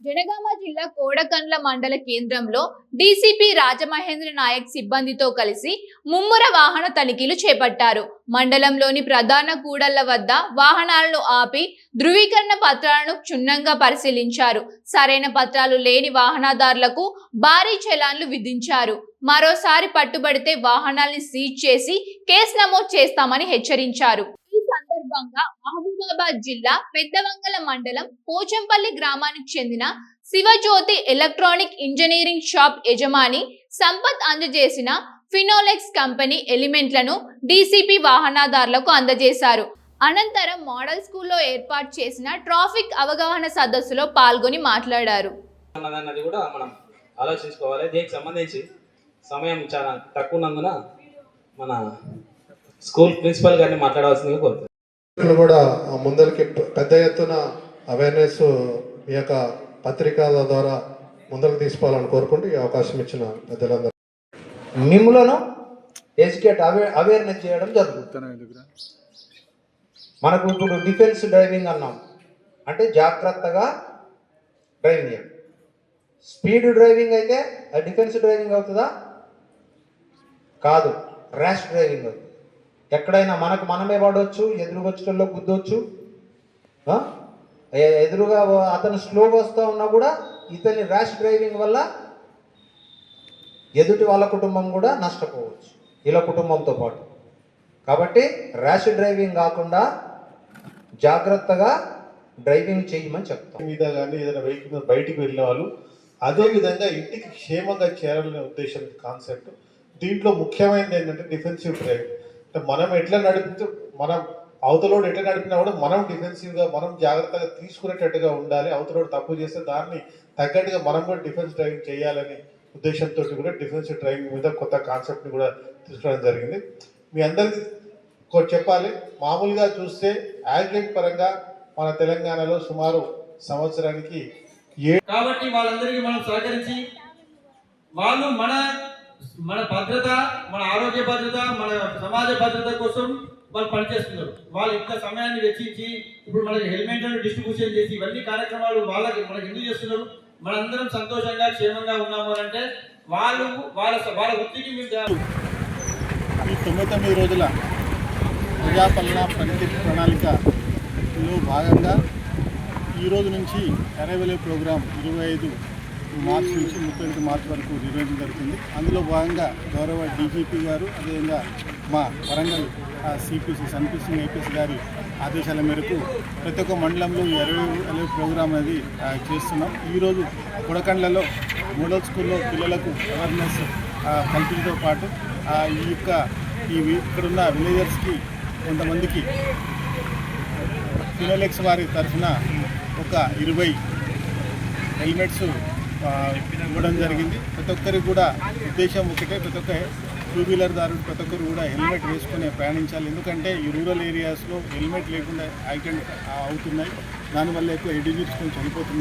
జనగామ జిల్లా కోడకండ్ల మండల కేంద్రంలో డీసీపీ రాజమహేంద్ర నాయక్ సిబ్బందితో కలిసి ముమ్మర వాహన తనిఖీలు చేపట్టారు. మండలంలోని ప్రధాన కూడళ్ల వద్ద వాహనాలను ఆపి ధృవీకరణ పత్రాలను క్షుణ్ణంగా పరిశీలించారు. సరైన పత్రాలు లేని వాహనదారులకు భారీ చలాన్లు విధించారు. మరోసారి పట్టుబడితే వాహనాల్ని సీజ్ చేసి కేసు నమోదు చేస్తామని హెచ్చరించారు. సందర్భంగా మహబూబాబాద్ జిల్లా పెద్దవంగల మండలం పోచంపల్లి గ్రామానికి చెందిన శివజ్యోతి ఎలక్ట్రానిక్ ఇంజనీరింగ్ షాప్ యజమాని సంపత్ అందజేసిన ఫినోలెక్స్ కంపెనీ ఎలిమెంట్లను డీసీపీ వాహనదారులకు అందజేశారు. అనంతరం మోడల్ స్కూల్లో ఏర్పాటు చేసిన ట్రాఫిక్ అవగాహన సదస్సులో పాల్గొని మాట్లాడారు. ఆలోచించుకోవాలి. దీనికి సంబంధించి సమయం చాలా తక్కువ ఉన్నందున మన స్కూల్ ప్రిన్సిపల్ గారిని మాట్లాడాల్సిందిగా కోరుతున్నాను. కూడా ముందరికి పెద్ద ఎత్తున అవేర్నెస్ ఈ యొక్క పత్రికల ద్వారా ముందరకు తీసుకోవాలని కోరుకుంటూ ఈ అవకాశం ఇచ్చిన పెద్దలందరూ మిమ్ములను ఎడ్యుకేట్ అవేర్నెస్ చేయడం జరుగుతుంది. మనకు ఇప్పుడు డిఫెన్స్ డ్రైవింగ్ అన్నాం అంటే జాగ్రత్తగా డ్రైవింగ్ చేయాలి. స్పీడ్ డ్రైవింగ్ అయితే అది డిఫెన్స్ డ్రైవింగ్ అవుతుందా? కాదు, ర్యాష్ డ్రైవింగ్ అవుతుంది. ఎక్కడైనా మనమే పడవచ్చు, ఎదురుగొచ్చటంలో గుద్దొచ్చు. ఎదురుగా అతను స్లోగా వస్తూ ఉన్నా కూడా ఇతని ర్యాష్ డ్రైవింగ్ వల్ల ఎదుటి వాళ్ళ కుటుంబం కూడా నష్టపోవచ్చు, ఇలా కుటుంబంతో పాటు. కాబట్టి ర్యాష్ డ్రైవింగ్ కాకుండా జాగ్రత్తగా డ్రైవింగ్ చేయమని చెప్తాం. మీద కానీ ఏదైనా వెహికల్ మీద బయటికి వెళ్ళిన వాళ్ళు అదేవిధంగా ఇంటికి క్షేమంగా చేరాలనే ఉద్దేశం కాన్సెప్ట్. దీంట్లో ముఖ్యమైనది ఏంటంటే డిఫెన్సివ్ డ్రైవింగ్. అంటే మనం ఎట్లా నడిపితే మనం అవతలోడు ఎట్లా నడిపినా కూడా మనం డిఫెన్సివ్గా మనం జాగ్రత్తగా తీసుకునేటట్టుగా ఉండాలి. అవతలోడు తప్పు చేస్తే దాన్ని తగ్గట్టుగా మనం కూడా డిఫెన్స్ డ్రైవింగ్ చేయాలని ఉద్దేశంతో కూడా డిఫెన్సివ్ డ్రైవింగ్ మీద కొత్త కాన్సెప్ట్ని కూడా తీసుకోవడం జరిగింది. మీ అందరికీ చెప్పాలి, మామూలుగా చూస్తే యాక్సిడెంట్ పరంగా మన తెలంగాణలో సుమారు సంవత్సరానికి కాబట్టి వాళ్ళందరికీ మనం సహకరించి వాళ్ళు మన భద్రత, మన ఆరోగ్య భద్రత, మన సమాజ భద్రత కోసం వాళ్ళు పనిచేస్తున్నారు. వాళ్ళు ఇంత సమయాన్ని వెచ్చించి ఇప్పుడు మనకి హెల్మెట్లను డిస్ట్రిబ్యూషన్ చేసి ఇవన్నీ కార్యక్రమాలు మనకి ఎందుకు చేస్తున్నారు? మనందరం సంతోషంగా క్షేమంగా ఉన్నాము అంటే వాళ్ళ వృత్తికి మీరు ఈ 99 రోజుల ప్రజాపాలన ప్రగతి ప్రణాళికలో భాగంగా ఈరోజు నుంచి అరైవల్ ప్రోగ్రాం 25 మార్చి నుంచి 31 మార్చి వరకు నిర్వహించడం జరుగుతుంది. అందులో భాగంగా గౌరవ డీజీపీ గారు, అదేవిధంగా మా వరంగల్ సిపిసి సన్పిసి ఏపీఎస్ గారి ఆదేశాల మేరకు ప్రతి ఒక్క మండలంలో ఈ అరైవల్ ప్రోగ్రాం అనేది చేస్తున్నాం. ఈరోజు కొడకండ్లలో మోడల్ స్కూల్లో పిల్లలకు అవేర్నెస్ కల్పించడంతో పాటు ఇక్కడున్న విలేజర్స్కి కొంతమందికి ఫినోలెక్స్ వారి తరఫున ఒక 20 హెల్మెట్స్ ఇవ్వడం జరిగింది. ప్రతి ఒక్కరికి కూడా ఉద్దేశం ఒకటే, ప్రతి ఒక్క టూ వీలర్ దారులు ప్రతి ఒక్కరు కూడా హెల్మెట్ వేసుకొని ప్రయాణించాలి. ఎందుకంటే ఈ రూరల్ ఏరియాస్లో హెల్మెట్ లేకుండా యాక్సిడెంట్ అవుతున్నాయి. దానివల్ల ఎక్కువ హెడ్ ఇంజరీస్తో చనిపోతున్నారు.